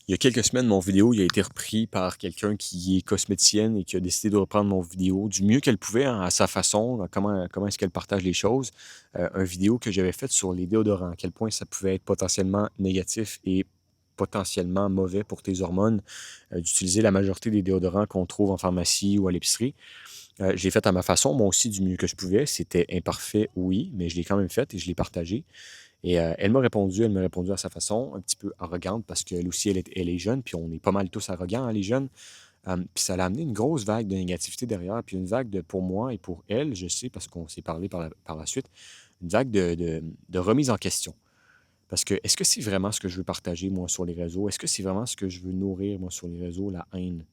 Il y a quelques semaines, mon vidéo il a été repris par quelqu'un qui est cosméticienne et qui a décidé de reprendre mon vidéo du mieux qu'elle pouvait, hein, à sa façon, comment est-ce qu'elle partage les choses. Un vidéo que j'avais faite sur les déodorants, à quel point ça pouvait être potentiellement négatif et potentiellement mauvais pour tes hormones, d'utiliser la majorité des déodorants qu'on trouve en pharmacie ou à l'épicerie. Je l'ai fait à ma façon, moi aussi du mieux que je pouvais. C'était imparfait, oui, mais je l'ai quand même fait et je l'ai partagé. Et elle m'a répondu à sa façon, un petit peu arrogante, parce qu'elle aussi, elle est jeune, puis on est pas mal tous arrogants, hein, les jeunes. Puis ça l'a amené une grosse vague de négativité derrière, puis une vague pour moi et pour elle, je sais, parce qu'on s'est parlé par la suite, une vague de remise en question. Parce que est-ce que c'est vraiment ce que je veux partager, moi, sur les réseaux? Est-ce que c'est vraiment ce que je veux nourrir, moi, sur les réseaux, la haine?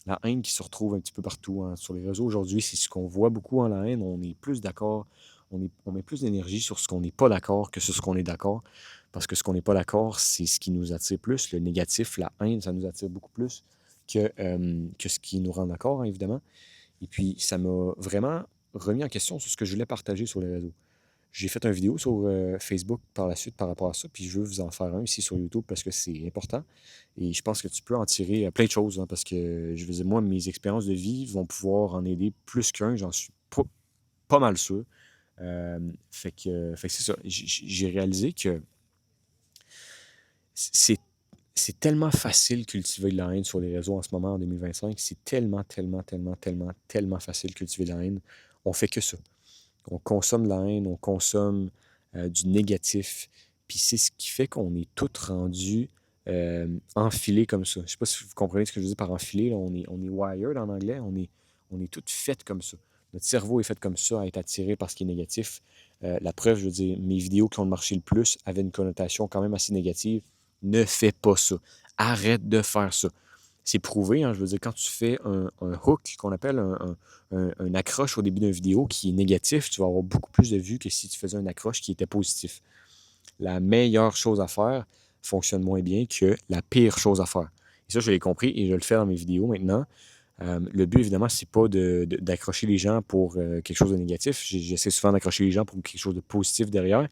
La haine qui se retrouve un petit peu partout, hein, sur les réseaux aujourd'hui, c'est ce qu'on voit beaucoup en la haine. On est plus d'accord, on met plus d'énergie sur ce qu'on n'est pas d'accord que sur ce qu'on est d'accord. Parce que ce qu'on n'est pas d'accord, c'est ce qui nous attire plus. Le négatif, la haine, ça nous attire beaucoup plus que ce qui nous rend d'accord, hein, évidemment. Et puis, ça m'a vraiment remis en question sur ce que je voulais partager sur les réseaux. J'ai fait une vidéo sur Facebook par la suite par rapport à ça, puis je veux vous en faire un ici sur YouTube parce que c'est important. Et je pense que tu peux en tirer plein de choses, hein, parce que je veux dire, moi, mes expériences de vie vont pouvoir en aider plus qu'un, j'en suis pas mal sûr. Fait que c'est ça. J'ai réalisé que c'est c'est tellement facile de cultiver de la haine sur les réseaux en ce moment, en 2025. C'est tellement, tellement, tellement, tellement, tellement facile de cultiver de la haine. On fait que ça. On consomme de la haine, on consomme du négatif. Puis c'est ce qui fait qu'on est tous rendus enfilés comme ça. Je sais pas si vous comprenez ce que je veux dire par enfilé. Là. On est wired en anglais. On est tous faits comme ça. Notre cerveau est fait comme ça, à être attiré par ce qui est négatif. La preuve, je veux dire, mes vidéos qui ont marché le plus avaient une connotation quand même assez négative. Ne fais pas ça. Arrête de faire ça. C'est prouvé, hein, je veux dire, quand tu fais un hook, qu'on appelle un accroche au début d'une vidéo qui est négatif, tu vas avoir beaucoup plus de vues que si tu faisais un accroche qui était positif. La meilleure chose à faire fonctionne moins bien que la pire chose à faire. Et ça, je l'ai compris et je le fais dans mes vidéos maintenant. Le but, évidemment, c'est pas d'accrocher les gens pour quelque chose de négatif. J'essaie souvent d'accrocher les gens pour quelque chose de positif derrière.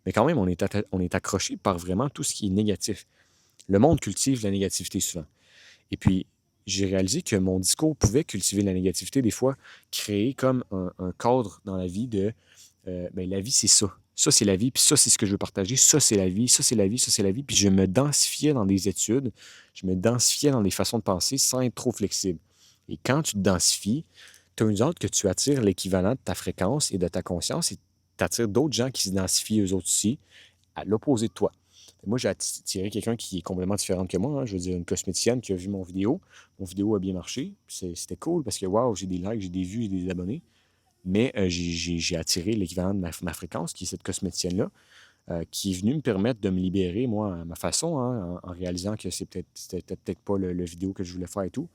Mais quand même, on est accroché par vraiment tout ce qui est négatif. Le monde cultive la négativité souvent. Et puis, j'ai réalisé que mon discours pouvait cultiver la négativité, des fois, créer comme un cadre dans la vie de ben, la vie, c'est ça. Ça, c'est la vie, puis ça, c'est ce que je veux partager. Ça, c'est la vie, ça, c'est la vie, ça, c'est la vie. Puis je me densifiais dans des études, je me densifiais dans des façons de penser sans être trop flexible. Et quand tu te densifies, tu as une autre que tu attires l'équivalent de ta fréquence et de ta conscience et tu attires d'autres gens qui s'identifient eux autres aussi à l'opposé de toi. Moi, j'ai attiré quelqu'un qui est complètement différent que moi, hein. Je veux dire, une cosméticienne qui a vu mon vidéo. Mon vidéo a bien marché. C'était cool parce que, waouh, j'ai des likes, j'ai des vues, j'ai des abonnés. Mais j'ai attiré l'équivalent de ma fréquence, qui est cette cosméticienne-là, qui est venue me permettre de me libérer, moi, à ma façon, hein, en réalisant que c'était peut-être pas le vidéo que je voulais faire et tout.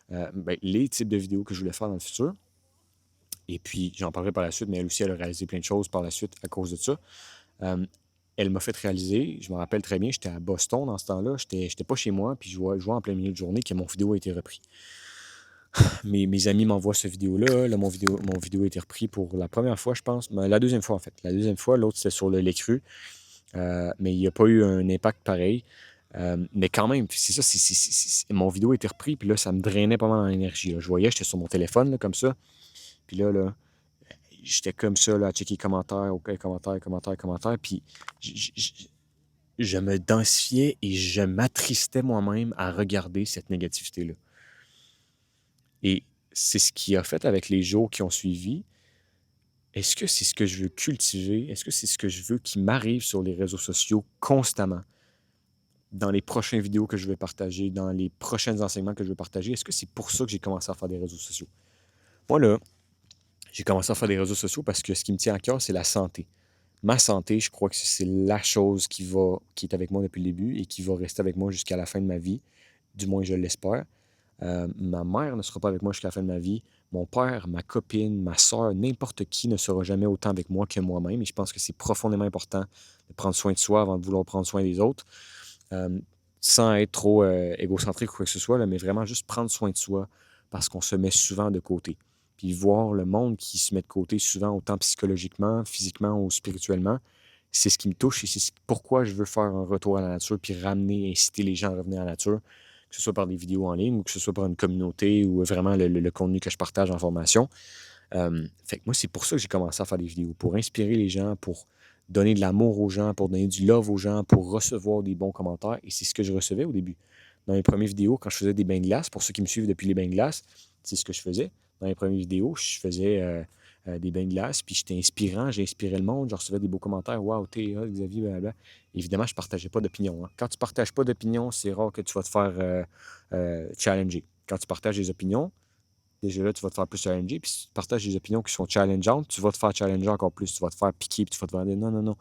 Ben, les types de vidéos que je voulais faire dans le futur. Et puis, j'en parlerai par la suite, mais elle aussi, elle a réalisé plein de choses par la suite à cause de ça. Euh, Elle m'a fait réaliser, je me rappelle très bien, j'étais à Boston dans ce temps-là, j'étais pas chez moi, puis je vois en plein milieu de journée que mon vidéo a été repris. Mes amis m'envoient cette vidéo-là, là, mon vidéo a été repris pour la première fois, je pense, mais la deuxième fois en fait. La deuxième fois, l'autre c'était sur le lait cru, mais il n'y a pas eu un impact pareil. Mais quand même, c'est ça, mon vidéo a été repris, puis là, ça me drainait pas mal en énergie. Là. Je voyais, j'étais sur mon téléphone, là, comme ça, puis là, j'étais comme ça, là, à checker commentaires, OK, commentaires, commentaires, commentaires, puis je me densifiais et je m'attristais moi-même à regarder cette négativité-là. Et c'est ce qui a fait avec les jours qui ont suivi. Est-ce que c'est ce que je veux cultiver? Est-ce que c'est ce que je veux qui m'arrive sur les réseaux sociaux constamment? Dans les prochaines vidéos que je vais partager, dans les prochains enseignements que je vais partager, est-ce que c'est pour ça que j'ai commencé à faire des réseaux sociaux? Moi, là, j'ai commencé à faire des réseaux sociaux parce que ce qui me tient à cœur, c'est la santé. Ma santé, je crois que c'est la chose qui est avec moi depuis le début et qui va rester avec moi jusqu'à la fin de ma vie. Du moins, je l'espère. Ma mère ne sera pas avec moi jusqu'à la fin de ma vie. Mon père, ma copine, ma soeur, n'importe qui ne sera jamais autant avec moi que moi-même. Et je pense que c'est profondément important de prendre soin de soi avant de vouloir prendre soin des autres, euh, sans être trop égocentrique ou quoi que ce soit, là, mais vraiment juste prendre soin de soi parce qu'on se met souvent de côté. Puis voir le monde qui se met de côté souvent, autant psychologiquement, physiquement ou spirituellement, c'est ce qui me touche et c'est pourquoi je veux faire un retour à la nature puis ramener, inciter les gens à revenir à la nature, que ce soit par des vidéos en ligne ou que ce soit par une communauté ou vraiment le contenu que je partage en formation. Fait que moi, c'est pour ça que j'ai commencé à faire des vidéos, pour inspirer les gens, pour donner de l'amour aux gens, pour donner du love aux gens, pour recevoir des bons commentaires. Et c'est ce que je recevais au début. Dans mes premières vidéos, quand je faisais des bains de glace, pour ceux qui me suivent depuis les bains de glace, c'est ce que je faisais. Dans les premières vidéos, je faisais des bains de glace, puis j'étais inspirant, j'inspirais le monde, je recevais des beaux commentaires. Waouh, t'es hot, Xavier, blablabla. Évidemment, je ne partageais pas d'opinion. Hein. Quand tu ne partages pas d'opinion, c'est rare que tu vas te faire challenger. Quand tu partages des opinions, déjà là, tu vas te faire plus challenger. Puis si tu partages des opinions qui sont challengeantes, tu vas te faire challenger encore plus. Tu vas te faire piquer, puis tu vas te faire dire non, non, non.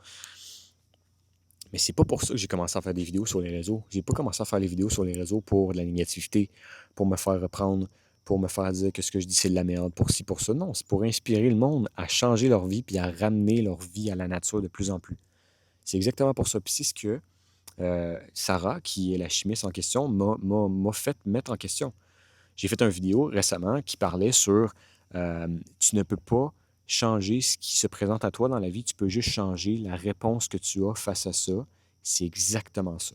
Mais c'est pas pour ça que j'ai commencé à faire des vidéos sur les réseaux. J'ai pas commencé à faire les vidéos sur les réseaux pour de la négativité, pour me faire reprendre, pour me faire dire que ce que je dis, c'est de la merde, pour ci, pour ça. Non, c'est pour inspirer le monde à changer leur vie puis à ramener leur vie à la nature de plus en plus. C'est exactement pour ça. Puis c'est ce que Sarah, qui est la chimiste en question, m'a fait mettre en question. J'ai fait une vidéo récemment qui parlait sur tu ne peux pas changer ce qui se présente à toi dans la vie, tu peux juste changer la réponse que tu as face à ça. C'est exactement ça.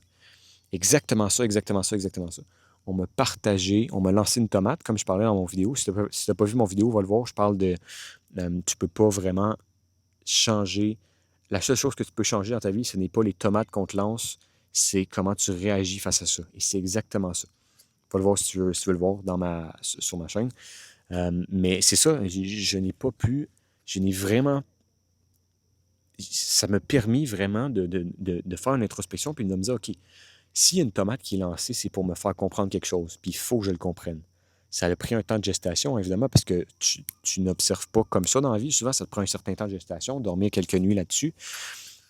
Exactement ça, exactement ça, exactement ça. On m'a partagé, on m'a lancé une tomate, comme je parlais dans mon vidéo. Si tu n'as pas vu mon vidéo, va le voir. Je parle de tu peux pas vraiment changer. La seule chose que tu peux changer dans ta vie, ce n'est pas les tomates qu'on te lance, c'est comment tu réagis face à ça. Et c'est exactement ça. Va le voir si tu veux le voir sur ma chaîne. Mais c'est ça, je n'ai pas pu, je n'ai vraiment, ça m'a permis vraiment de faire une introspection puis de me dire, OK, s'il y a une tomate qui est lancée, c'est pour me faire comprendre quelque chose, puis il faut que je le comprenne. Ça a pris un temps de gestation, évidemment, parce que tu n'observes pas comme ça dans la vie. Souvent, ça te prend un certain temps de gestation, dormir quelques nuits là-dessus.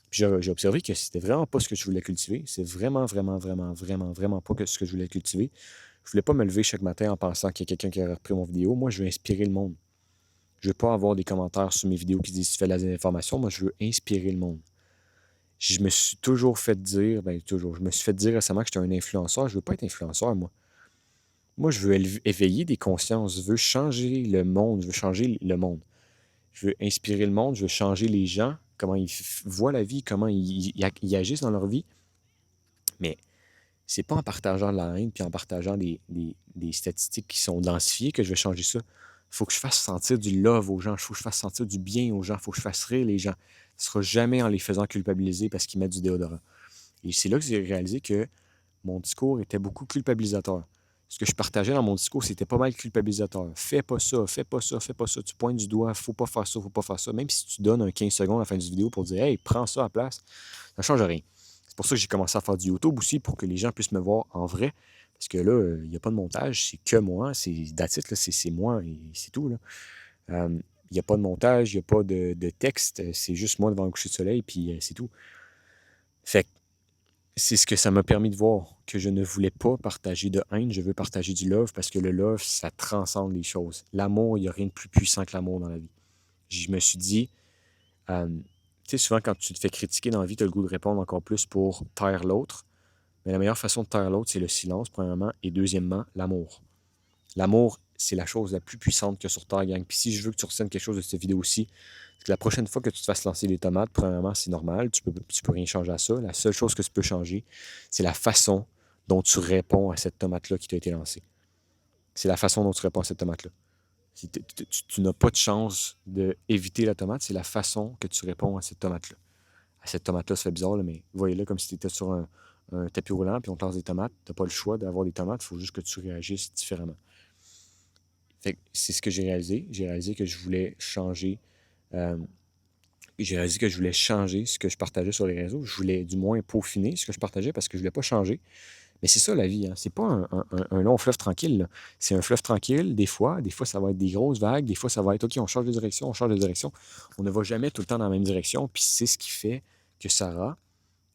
Puis j'ai observé que c'était vraiment pas ce que je voulais cultiver. C'est vraiment, vraiment, vraiment, vraiment, vraiment pas ce que je voulais cultiver. Je voulais pas me lever chaque matin en pensant qu'il y a quelqu'un qui a repris mon vidéo. Moi, je veux inspirer le monde. Je veux pas avoir des commentaires sur mes vidéos qui disent « tu fais de la désinformation ». Moi, je veux inspirer le monde. Je me suis toujours fait dire, je me suis fait dire récemment que j'étais un influenceur. Je veux pas être influenceur, moi. Moi, je veux éveiller des consciences. Je veux changer le monde. Je veux changer le monde. Je veux inspirer le monde. Je veux changer les gens, comment ils voient la vie, comment ils agissent dans leur vie. Mais c'est pas en partageant de la haine puis en partageant des statistiques qui sont densifiées que je vais changer ça. Il faut que je fasse sentir du love aux gens. Il faut que je fasse sentir du bien aux gens. Il faut que je fasse rire les gens. Ce ne sera jamais en les faisant culpabiliser parce qu'ils mettent du déodorant. Et c'est là que j'ai réalisé que mon discours était beaucoup culpabilisateur. Ce que je partageais dans mon discours, c'était pas mal culpabilisateur. Fais pas ça, fais pas ça, fais pas ça. Tu pointes du doigt, faut pas faire ça, faut pas faire ça. Même si tu donnes un 15 secondes à la fin du vidéo pour dire « Hey, prends ça à la place », ça ne change rien. C'est pour ça que j'ai commencé à faire du YouTube aussi, pour que les gens puissent me voir en vrai. Parce que là, il n'y a pas de montage, c'est que moi, c'est c'est moi et c'est tout. Il n'y a pas de montage, il n'y a pas de texte, c'est juste moi devant le coucher de soleil, puis c'est tout. Fait que c'est ce que ça m'a permis de voir, que je ne voulais pas partager de haine, je veux partager du love, parce que le love, ça transcende les choses. L'amour, il n'y a rien de plus puissant que l'amour dans la vie. Je me suis dit, tu sais, souvent quand tu te fais critiquer dans la vie, tu as le goût de répondre encore plus pour taire l'autre. Mais la meilleure façon de taire l'autre, c'est le silence, premièrement, et deuxièmement, l'amour. L'amour, c'est la chose la plus puissante que sur Terre, gang. Puis si je veux que tu ressentes quelque chose de cette vidéo-ci, c'est que la prochaine fois que tu te fasses lancer des tomates, premièrement, c'est normal, tu peux rien changer à ça. La seule chose que tu peux changer, c'est la façon dont tu réponds à cette tomate-là qui t'a été lancée. C'est la façon dont tu réponds à cette tomate-là. Tu n'as pas de chance d'éviter la tomate, c'est la façon que tu réponds à cette tomate-là. À cette tomate-là, ça fait bizarre, là, mais voyez-le comme si tu étais sur un tapis roulant, puis on te lance des tomates. Tu n'as pas le choix d'avoir des tomates, il faut juste que tu réagisses différemment. Fait que c'est ce que j'ai réalisé. J'ai réalisé que je voulais changer. J'ai réalisé que je voulais changer ce que je partageais sur les réseaux. Je voulais du moins peaufiner ce que je partageais parce que je ne voulais pas changer. Mais c'est ça la vie, hein. C'est pas un long fleuve tranquille, là. C'est un fleuve tranquille, des fois ça va être des grosses vagues, des fois ça va être OK, on change de direction, on change de direction. On ne va jamais tout le temps dans la même direction. Puis c'est ce qui fait que Sarah,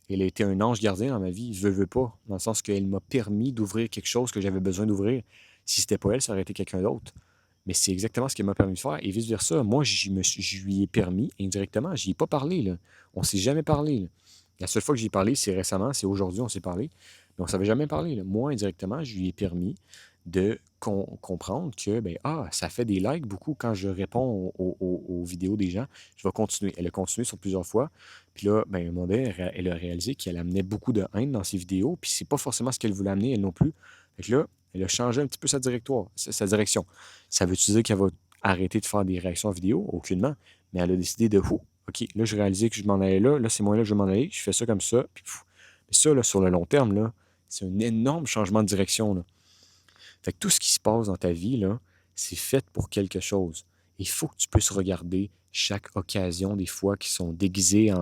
elle a été un ange gardien dans ma vie, je veux pas, dans le sens qu'elle m'a permis d'ouvrir quelque chose que j'avais besoin d'ouvrir. Si c'était pas elle, ça aurait été quelqu'un d'autre. Mais c'est exactement ce qu'elle m'a permis de faire. Et vice-versa, moi, je lui ai permis indirectement. Je n'y ai pas parlé, là. On ne s'est jamais parlé, là. La seule fois que j'y ai parlé, c'est récemment, c'est aujourd'hui, on s'est parlé. Mais on ne s'avait jamais parlé, là. Moi, indirectement, je lui ai permis de comprendre que, ben, ah, ça fait des likes beaucoup quand je réponds aux vidéos des gens. Je vais continuer. Elle a continué sur plusieurs fois. Puis là, ben, à un moment donné, elle a réalisé qu'elle amenait beaucoup de haine dans ses vidéos. Puis c'est pas forcément ce qu'elle voulait amener, elle non plus. Fait que là, elle a changé un petit peu sa direction. Ça veut-tu dire qu'elle va arrêter de faire des réactions vidéo? Aucunement. Mais elle a décidé de, oh, OK, là, je réalisais que je m'en allais là. Là, c'est moi là que je vais m'en aller. Je fais ça comme ça. Puis, mais ça, là, sur le long terme, là, c'est un énorme changement de direction, là. Fait que tout ce qui se passe dans ta vie, là, c'est fait pour quelque chose. Il faut que tu puisses regarder chaque occasion, des fois, qui sont déguisées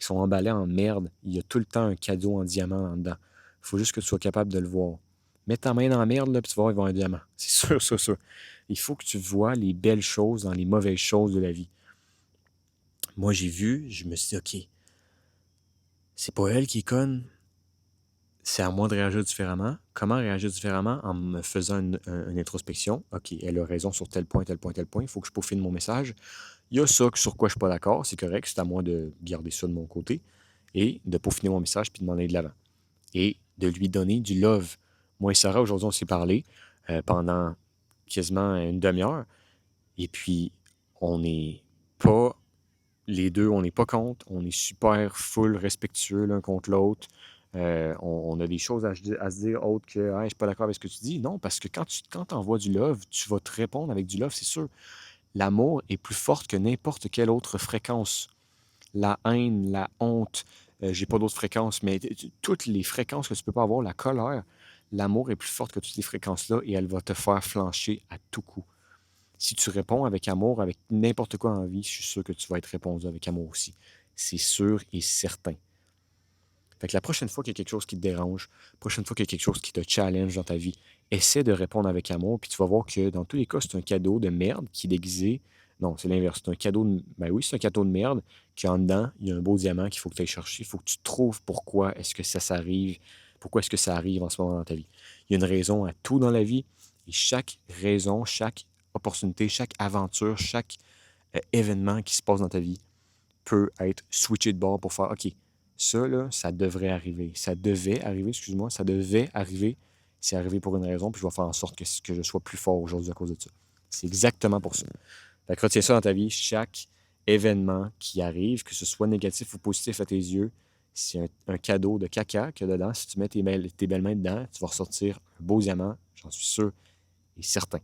qui sont emballées en merde. Il y a tout le temps un cadeau en diamant en dedans. Il faut juste que tu sois capable de le voir. Mets ta main dans la merde, là, puis tu vas voir, il va y avoir un diamant. C'est sûr, sûr, sûr. Il faut que tu vois les belles choses dans les mauvaises choses de la vie. Moi, j'ai vu, je me suis dit, OK, c'est pas elle qui est conne, c'est à moi de réagir différemment. Comment réagir différemment? En me faisant une introspection. OK, elle a raison sur tel point, tel point, tel point. Il faut que je peaufine mon message. Il y a ça sur quoi je ne suis pas d'accord. C'est correct. C'est à moi de garder ça de mon côté et de peaufiner mon message puis de m'en aller de l'avant. Et de lui donner du love. Moi et Sarah, aujourd'hui, on s'est parlé pendant quasiment une demi-heure. Et puis, on n'est pas, les deux, on n'est pas contre. On est super full respectueux l'un contre l'autre. On a des choses à se dire autres que hey, je suis pas d'accord avec ce que tu dis. Non, parce que quand tu envoies du love, tu vas te répondre avec du love, c'est sûr. L'amour est plus forte que n'importe quelle autre fréquence. La haine, la honte, j'ai pas d'autres fréquences, mais toutes les fréquences que tu peux pas avoir, la colère, l'amour est plus forte que toutes les fréquences-là et elle va te faire flancher à tout coup. Si tu réponds avec amour, avec n'importe quoi en vie, je suis sûr que tu vas être répondu avec amour aussi. C'est sûr et certain. Fait que la prochaine fois qu'il y a quelque chose qui te dérange, la prochaine fois qu'il y a quelque chose qui te challenge dans ta vie, essaie de répondre avec amour, puis tu vas voir que dans tous les cas, c'est un cadeau de merde qui est déguisé. Non, c'est l'inverse. C'est un cadeau de... Ben oui, c'est un cadeau de merde qui en dedans, il y a un beau diamant qu'il faut que tu ailles chercher. Il faut que tu trouves pourquoi est-ce que ça s'arrive, pourquoi est-ce que ça arrive en ce moment dans ta vie. Il y a une raison à tout dans la vie, et chaque raison, chaque opportunité, chaque aventure, chaque événement qui se passe dans ta vie peut être switché de bord pour faire OK, ça, là, ça devrait arriver. Ça devait arriver, excuse-moi, ça devait arriver. C'est arrivé pour une raison, puis je vais faire en sorte que je sois plus fort aujourd'hui à cause de ça. C'est exactement pour ça. Fait que retiens ça dans ta vie. Chaque événement qui arrive, que ce soit négatif ou positif à tes yeux, c'est un cadeau de caca qu'il y a dedans. Si tu mets tes belles mains dedans, tu vas ressortir un beau diamant, j'en suis sûr et certain.